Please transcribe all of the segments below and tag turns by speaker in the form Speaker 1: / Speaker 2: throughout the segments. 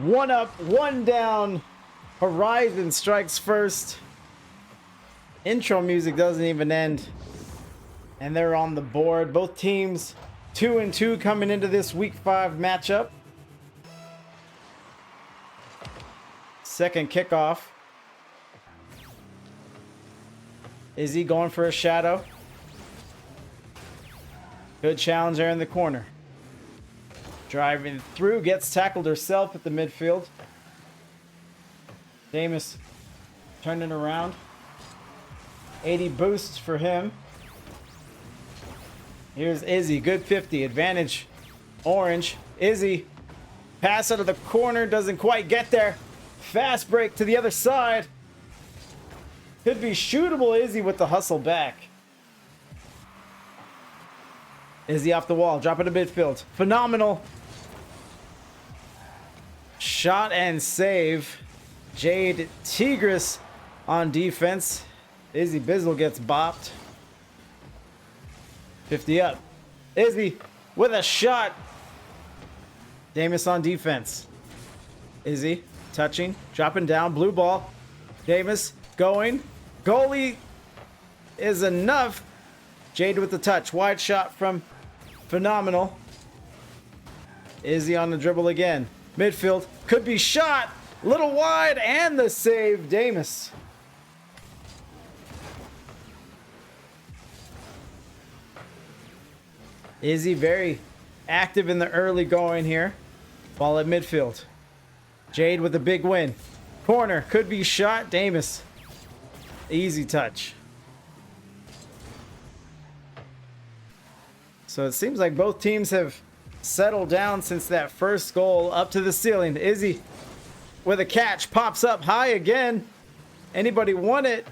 Speaker 1: One up, one down. Horizon strikes first. Intro music doesn't even end. And they're on the board. Both teams 2-2 coming into this week 5 matchup. Second kickoff. Is he going for a shadow? Good challenge there in the corner. Driving through, gets tackled herself at the midfield. Damus turning around. 80 boosts for him. Here's Izzy, good 50, advantage orange. Izzy, pass out of the corner, doesn't quite get there. Fast break to the other side. Could be shootable. Izzy with the hustle back. Izzy off the wall, dropping to midfield. Phenomenal. Shot and save. Jade Tigris on defense. Izzy Bizzle gets bopped. 50 up. Izzy with a shot. Damus on defense. Izzy touching, dropping down, blue ball. Damus going. Goalie is enough. Jade with the touch. Wide shot from Phenomenal. Izzy on the dribble again. Midfield. Could be shot. Little wide and the save. Damus. Izzy very active in the early going here. Ball at midfield. Jade with a big win. Corner. Could be shot. Damus. Easy touch. So it seems like both teams have settled down since that first goal. Up to the ceiling. Izzy with a catch. Pops up high again. Anybody want it?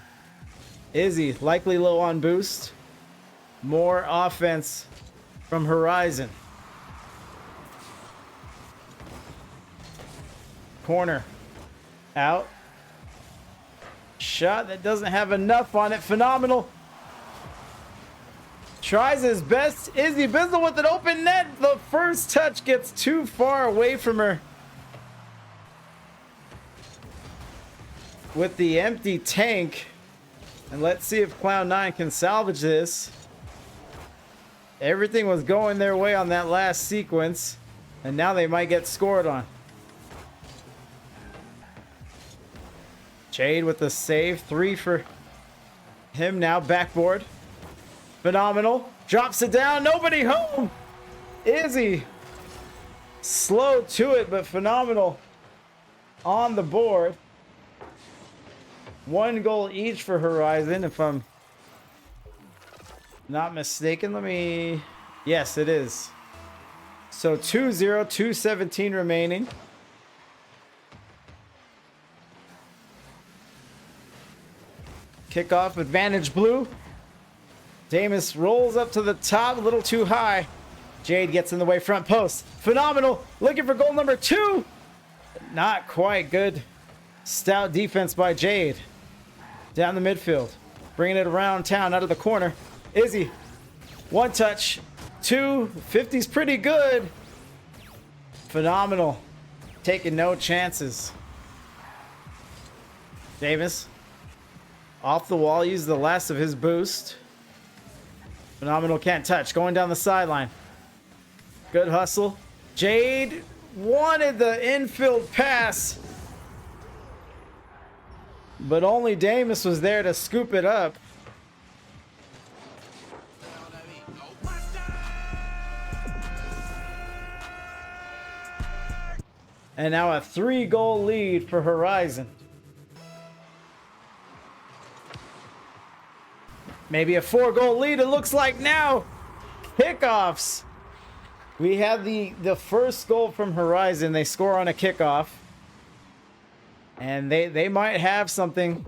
Speaker 1: Izzy likely low on boost. More offense from Horizon. Corner. Out. Shot that doesn't have enough on it. Phenomenal. Tries his best. Izzy Bizzle with an open net. The first touch gets too far away from her. With the empty tank. And let's see if Cloud9 can salvage this. Everything was going their way on that last sequence. And now they might get scored on. Jade with the save. 3 for him now. Backboard. Phenomenal. Drops it down. Nobody home. Izzy. Slow to it, but Phenomenal on the board. 1 goal each for Horizon, if I'm not mistaken. Let me... Yes, it is. So 2-0, 2:17 remaining. Kickoff advantage blue. Damus rolls up to the top, a little too high. Jade gets in the way, front post. Phenomenal. Looking for goal number 2. Not quite good. Stout defense by Jade. Down the midfield. Bringing it around town, out of the corner. Izzy. 1 touch. 2. 50's pretty good. Phenomenal. Taking no chances. Davis. Off the wall. Used the last of his boost. Phenomenal can't touch. Going down the sideline. Good hustle. Jade wanted the infield pass. But only Damus was there to scoop it up. And now a 3-goal lead for Horizon. Maybe a 4-goal lead, it looks like now. Kickoffs. We have the first goal from Horizon. They score on a kickoff. And they might have something.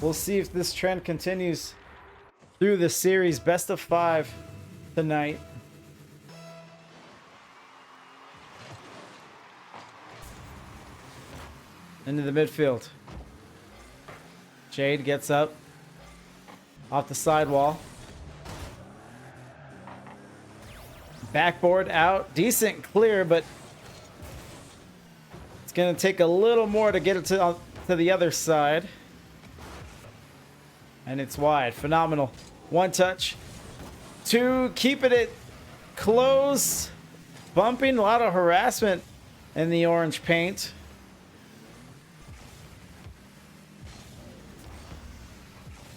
Speaker 1: We'll see if this trend continues through the series. Best of 5 tonight. Into the midfield. Jade gets up. Off the sidewall. Backboard out. Decent clear, but It's going to take a little more to get it to the other side. And it's wide. Phenomenal. 1 touch. 2, keeping it close. Bumping, a lot of harassment in the orange paint.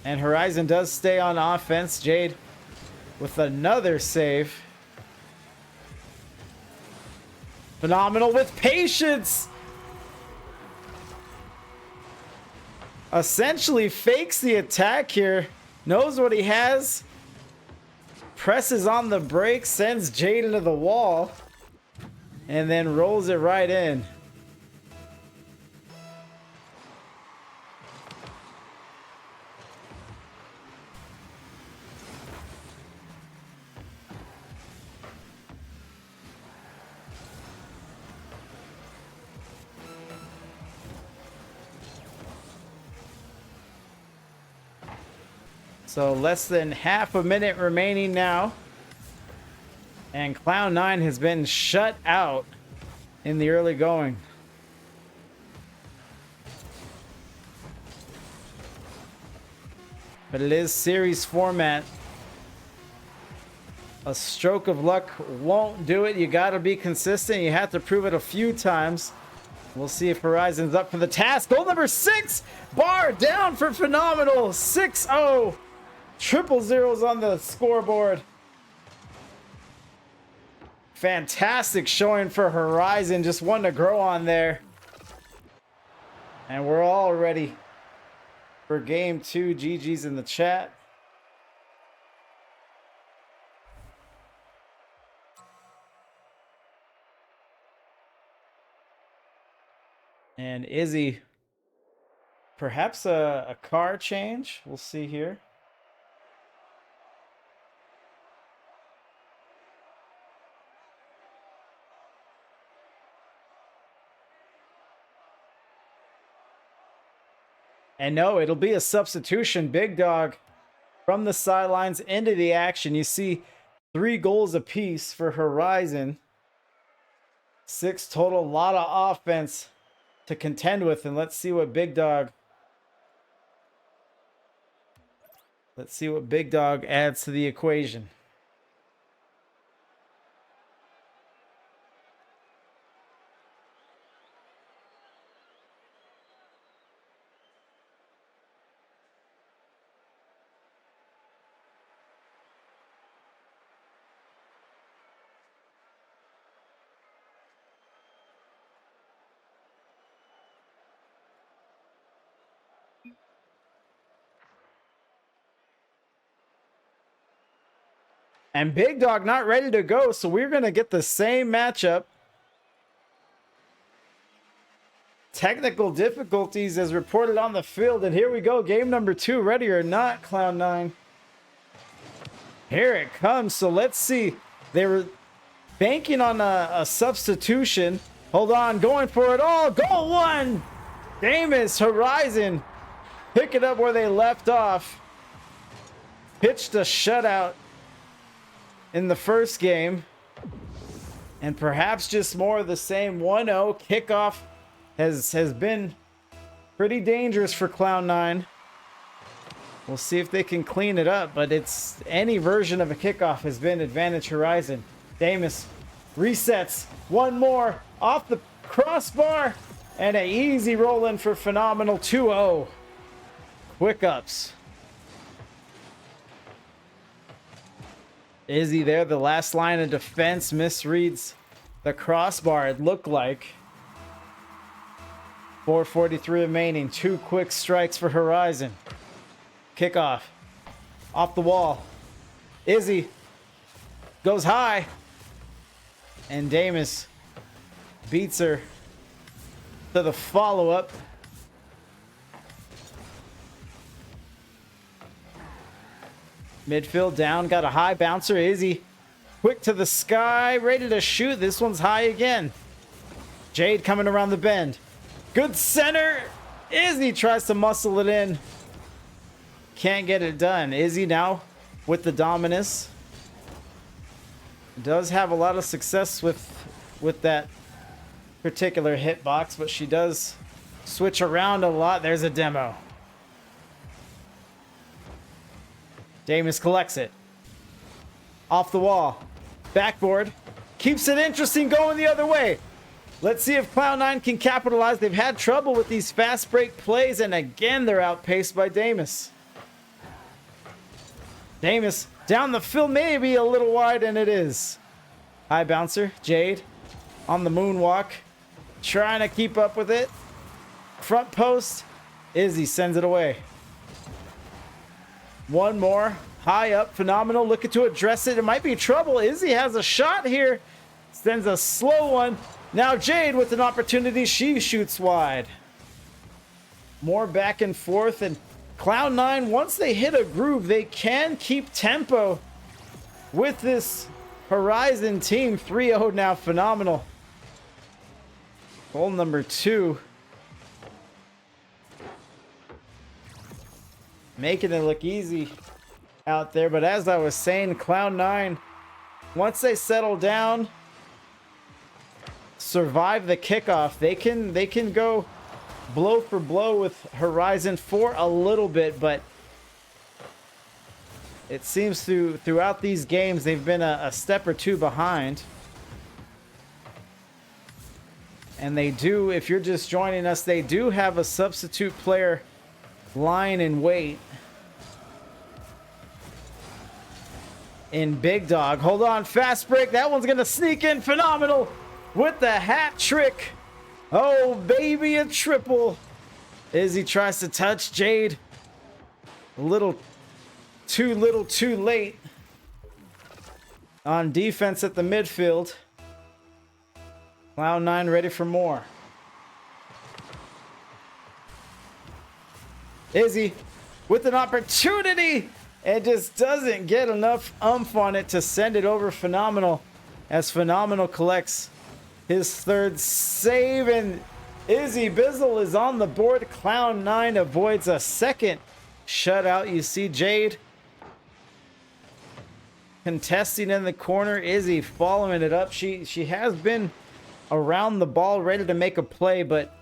Speaker 1: And Horizon does stay on offense. Jade with another save. Phenomenal with patience. Essentially fakes the attack here. Knows what he has. Presses on the brakes. Sends Jade into the wall. And then rolls it right in. So less than half a minute remaining now. And Cloud9 has been shut out in the early going. But it is series format. A stroke of luck won't do it. You gotta be consistent. You have to prove it a few times. We'll see if Horizon's up for the task. Goal number 6! Bar down for Phenomenal. 6-0. Triple zeros on the scoreboard. Fantastic showing for Horizon. Just one to grow on there. And we're all ready for game 2. GG's in the chat. And Izzy, perhaps a car change. We'll see here. And no, it'll be a substitution. Big Dog from the sidelines into the action. You see 3 goals apiece for Horizon. 6 total. A lot of offense to contend with. And let's see what Big Dog adds to the equation. And Big Dog not ready to go, so we're going to get the same matchup. Technical difficulties as reported on the field, and here we go. Game number 2, ready or not, Cloud9. Here it comes, so let's see. They were banking on a substitution. Hold on, going for it all. Goal 1! Damus, Horizon, pick it up where they left off. Pitched a shutout in the first game, and perhaps just more of the same. 1-0 kickoff has been pretty dangerous for Cloud9. We'll see if they can clean it up, but it's any version of a kickoff has been advantage Horizon. Damus resets, one more off the crossbar, and an easy roll in for Phenomenal. 2-0 quick ups. Izzy there, the last line of defense, misreads the crossbar, it looked like. 4:43 remaining, 2 quick strikes for Horizon. Kickoff, off the wall. Izzy goes high, and Damus beats her to the follow-up. Midfield down, got a high bouncer. Izzy quick to the sky, ready to shoot. This one's high again. Jade coming around the bend. Good center. Izzy tries to muscle it in. Can't get it done. Izzy now with the dominus. Does have a lot of success with that particular hitbox, but she does switch around a lot. There's a demo. Damus collects it. Off the wall. Backboard. Keeps it interesting going the other way. Let's see if Cloud9 can capitalize. They've had trouble with these fast break plays, and again, they're outpaced by Damus. Damus down the field, maybe a little wide, and it is. High bouncer, Jade on the moonwalk. Trying to keep up with it. Front post. Izzy sends it away. One more. High up. Phenomenal. Looking to address it. It might be trouble. Izzy has a shot here. Sends a slow one. Now Jade with an opportunity. She shoots wide. More back and forth. And Cloud9, once they hit a groove, they can keep tempo with this Horizon team. 3-0 now. Phenomenal. Goal number 2. Making it look easy out there. But as I was saying, Cloud9, once they settle down, survive the kickoff, they can go blow for blow with Horizon for a little bit. But it seems throughout these games, they've been a step or two behind. And they do, if you're just joining us, they do have a substitute player lying in wait in Big Dog. Hold on, fast break. That one's going to sneak in. Phenomenal with the hat trick. Oh, baby, a triple. Izzy tries to touch Jade. A little too late on defense at the midfield. Cloud9 ready for more. Izzy with an opportunity and just doesn't get enough oomph on it to send it over. Phenomenal, as Phenomenal collects his 3rd save, and Izzy Bizzle is on the board. Cloud9 avoids a 2nd shutout. You see Jade contesting in the corner. Izzy following it up. She has been around the ball, ready to make a play, but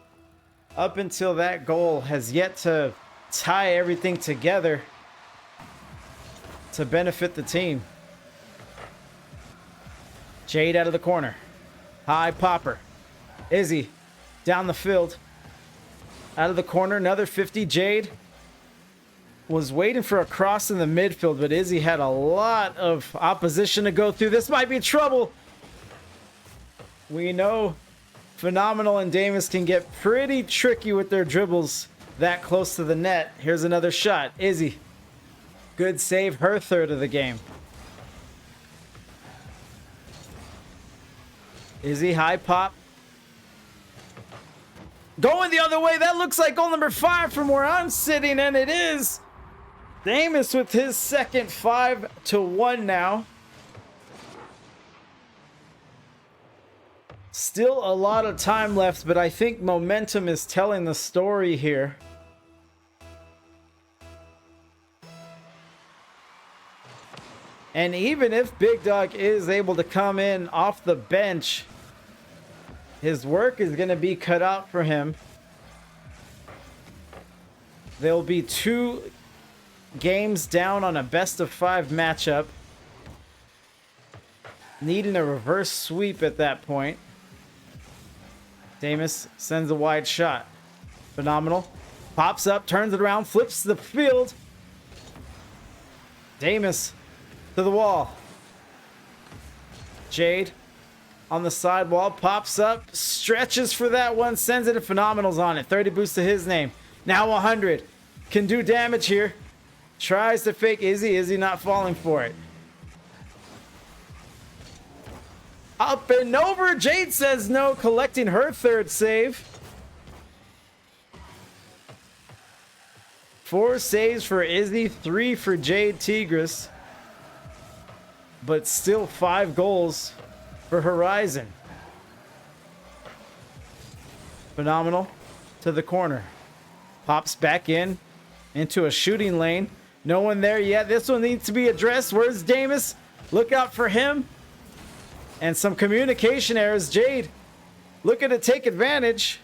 Speaker 1: up until that goal has yet to tie everything together to benefit the team. Jade out of the corner. High popper. Izzy down the field. Out of the corner, another 50. Jade was waiting for a cross in the midfield, but Izzy had a lot of opposition to go through. This might be trouble. We know Phenomenal and Damus can get pretty tricky with their dribbles that close to the net. Here's another shot. Izzy. Good save, her 3rd of the game. Izzy, high pop. Going the other way. That looks like goal number 5 from where I'm sitting, and it is. Damus with his 2nd, 5-1 now. Still a lot of time left, but I think momentum is telling the story here. And even if Big Dog is able to come in off the bench, his work is going to be cut out for him. There'll be 2 games down on a best-of-5 matchup, needing a reverse sweep at that point. Damus sends a wide shot. Phenomenal. Pops up, turns it around, flips the field. Damus to the wall. Jade on the sidewall, pops up, stretches for that one, sends it to Phenomenal's on it. 30 boost to his name. Now 100. Can do damage here. Tries to fake Izzy. Izzy not falling for it. Up and over. Jade says no, collecting her 3rd save. 4 saves for Izzy, 3 for Jade Tigris. But still 5 goals for Horizon. Phenomenal to the corner. Pops back into a shooting lane. No one there yet. This one needs to be addressed. Where's Damus? Look out for him. And some communication errors. Jade looking to take advantage.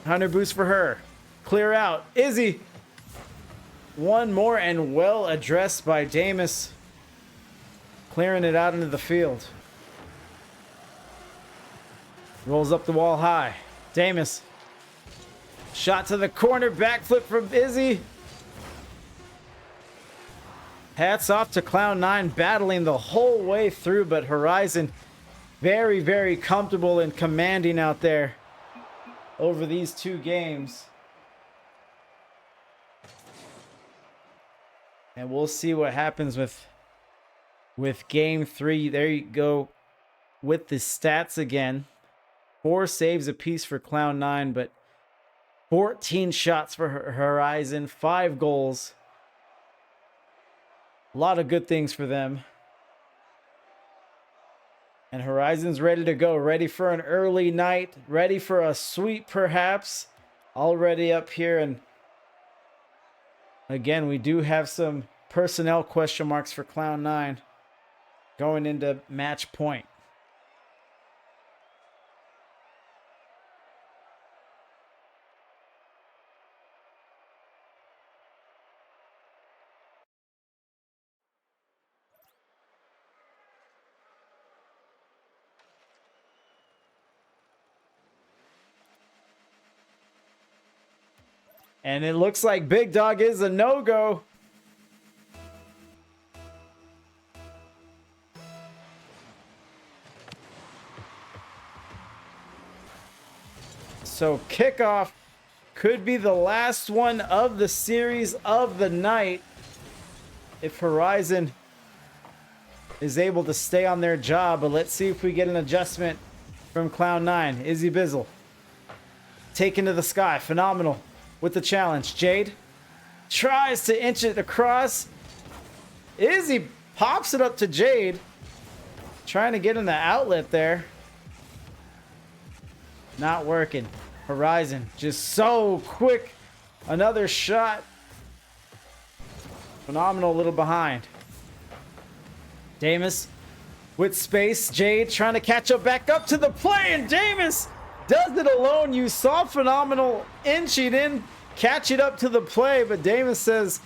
Speaker 1: 100 boost for her. Clear out. Izzy. One more and well addressed by Damus. Clearing it out into the field. Rolls up the wall high. Damus. Shot to the corner. Backflip from Izzy. Hats off to Cloud9 battling the whole way through, but Horizon very, very comfortable and commanding out there over these two games. And we'll see what happens with game 3. There you go with the stats again. 4 saves apiece for Cloud9, but 14 shots for Horizon, 5 goals. A lot of good things for them. And Horizon's ready to go, ready for an early night, ready for a sweep perhaps. Already up here, and again, we do have some personnel question marks for Cloud9 going into match point. And it looks like Big Dog is a no-go. So kickoff could be the last one of the series of the night if Horizon is able to stay on their job. But let's see if we get an adjustment from Cloud9. Izzy Bizzle taken to the sky. Phenomenal with the challenge. Jade tries to inch it across. Izzy pops it up to Jade. Trying to get in the outlet there. Not working. Horizon just so quick. Another shot. Phenomenal, a little behind. Damus with space. Jade trying to catch up back up to the play, and Damus does it alone. You saw Phenomenal inching in, catch it up to the play, but Damus says,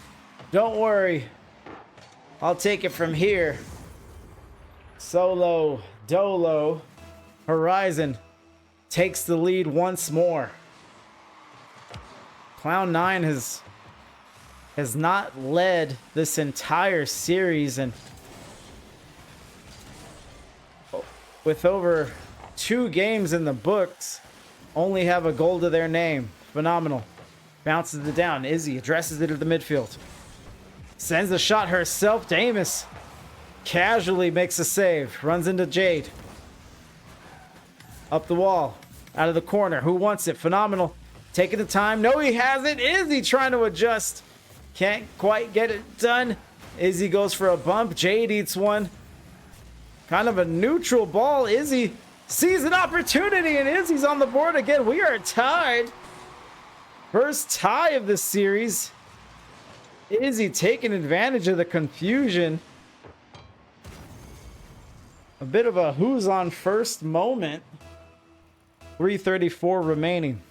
Speaker 1: don't worry, I'll take it from here. Solo Dolo. Horizon takes the lead once more. Cloud9 has not led this entire series, and with over 2 games in the books, only have a goal to their name. Phenomenal. Bounces it down. Izzy addresses it to the midfield. Sends the shot herself. Damus casually makes a save. Runs into Jade. Up the wall. Out of the corner. Who wants it? Phenomenal. Taking the time. No, he hasn't. Izzy trying to adjust. Can't quite get it done. Izzy goes for a bump. Jade eats one. Kind of a neutral ball. Izzy sees an opportunity, and Izzy's on the board again. We are tied. First tie of this series. Izzy taking advantage of the confusion. A bit of a who's on first moment. 3:34 remaining.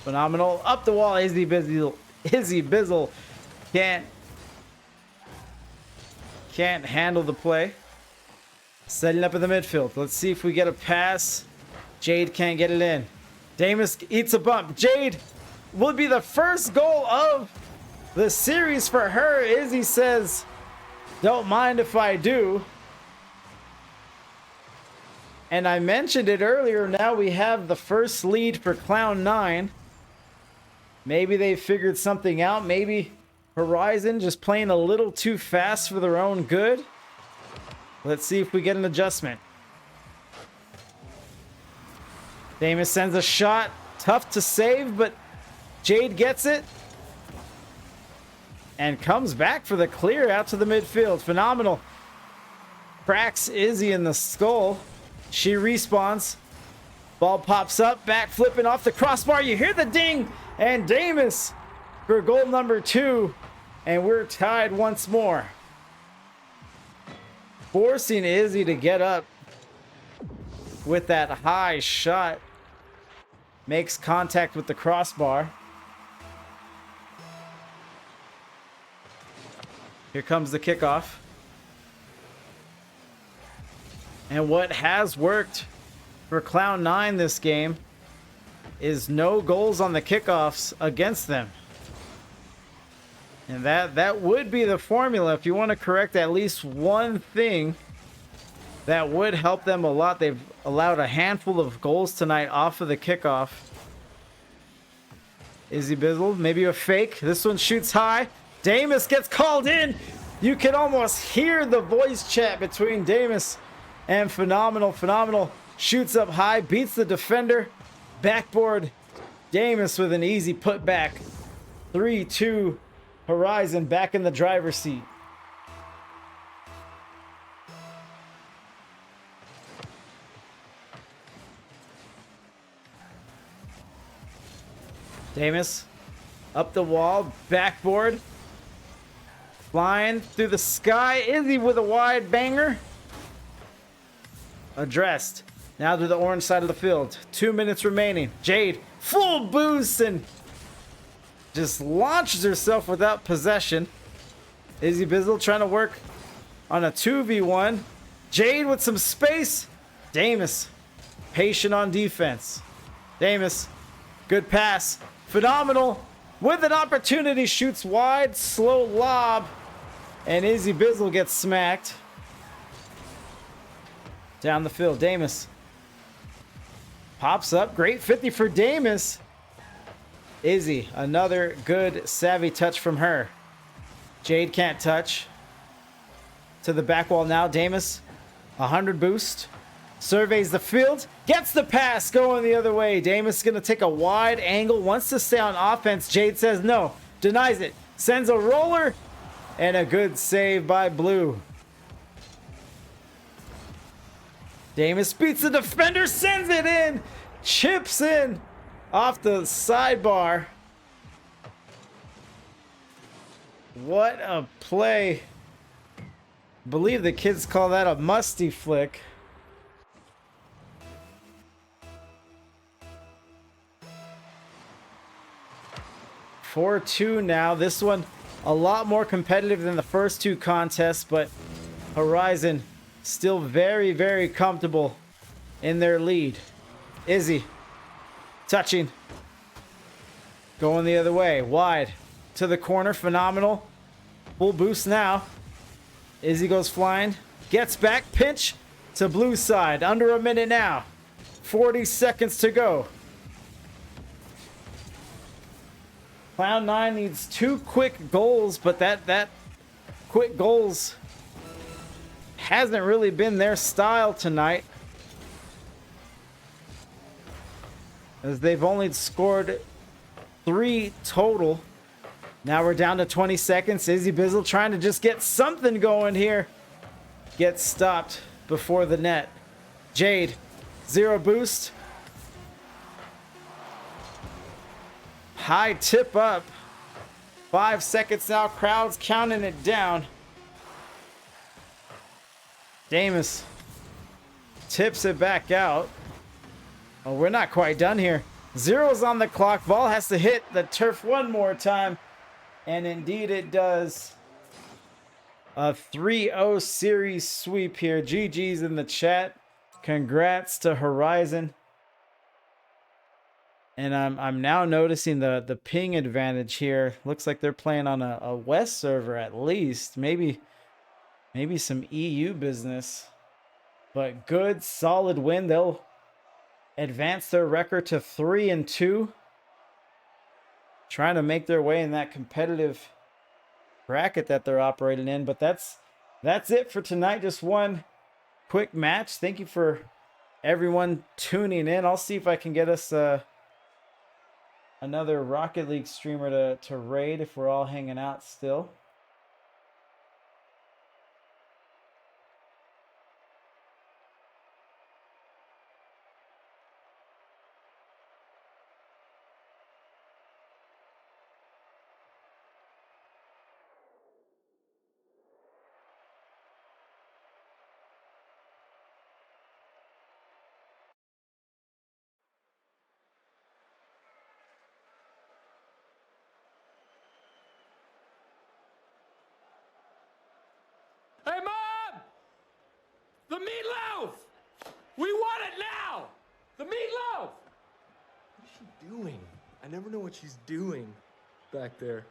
Speaker 1: Phenomenal. Up the wall. Izzy Bizzle can't handle the play. Setting up in the midfield. Let's see if we get a pass. Jade can't get it in. Damus eats a bump. Jade will be the first goal of the series for her. Izzy says, don't mind if I do. And I mentioned it earlier. Now we have the first lead for Cloud9. Maybe they figured something out. Maybe Horizon just playing a little too fast for their own good. Let's see if we get an adjustment. Damus sends a shot. Tough to save, but Jade gets it. And comes back for the clear out to the midfield. Phenomenal. Cracks Izzy in the skull. She respawns. Ball pops up. Back flipping off the crossbar. You hear the ding. And Damus for goal number 2. And we're tied once more. forcing Izzy to get up with that high shot. Makes contact with the crossbar. Here comes the kickoff. And what has worked for Cloud9 this game is no goals on the kickoffs against them. And that would be the formula if you want to correct at least one thing. That would help them a lot. They've allowed a handful of goals tonight off of the kickoff. Izzy Bizzle, maybe a fake. This one shoots high. Damus gets called in. You can almost hear the voice chat between Damus and Phenomenal. Phenomenal shoots up high, beats the defender. Backboard. Damus with an easy putback. 3-2 Horizon back in the driver's seat. Damus up the wall, backboard, flying through the sky. Izzy with a wide banger. Addressed. Now to the orange side of the field. 2 minutes remaining. Jade, full boost and just launches herself without possession. Izzy Bizzle trying to work on a 2v1. Jade with some space. Damus, patient on defense. Damus, good pass. Phenomenal with an opportunity, shoots wide, slow lob, and Izzy Bizzle gets smacked. Down the field, Damus pops up, great 50 for Damus. Izzy, another good savvy touch from her. Jade can't touch. To the back wall now, Damus, 100 boost. Surveys the field, gets the pass going the other way. Damus is going to take a wide angle, wants to stay on offense. Jade says no, denies it, sends a roller, and a good save by Blue. Damus beats the defender, sends it in, chips in off the sidebar. What a play. I believe the kids call that a musty flick. (4-2) now. This one a lot more competitive than the first two contests, but Horizon still very, very comfortable in their lead. Izzy touching, going the other way, wide to the corner. Phenomenal, full boost now. Izzy goes flying, gets back, pinch to Blue side. Under a minute now, 40 seconds to go. Cloud9 needs 2 quick goals, but that quick goals hasn't really been their style tonight, as they've only scored 3 total. Now we're down to 20 seconds. Izzy Bizzle trying to just get something going here. Gets stopped before the net. Jade, 0 boost. High tip up. 5 seconds now. Crowd's counting it down. Damus tips it back out. Oh, we're not quite done here. 0's on the clock. Ball has to hit the turf one more time. And indeed it does. A 3-0 series sweep here. GG's in the chat. Congrats to Horizon. And I'm now noticing the ping advantage here. Looks like they're playing on a West server at least. Maybe some EU business. But good, solid win. They'll advance their record to 3-2. Trying to make their way in that competitive bracket that they're operating in. But that's it for tonight. Just one quick match. Thank you for everyone tuning in. I'll see if I can get us another Rocket League streamer to raid if we're all hanging out still.
Speaker 2: The meatloaf! We want it now! The meatloaf! What is she doing? I never know what she's doing back there.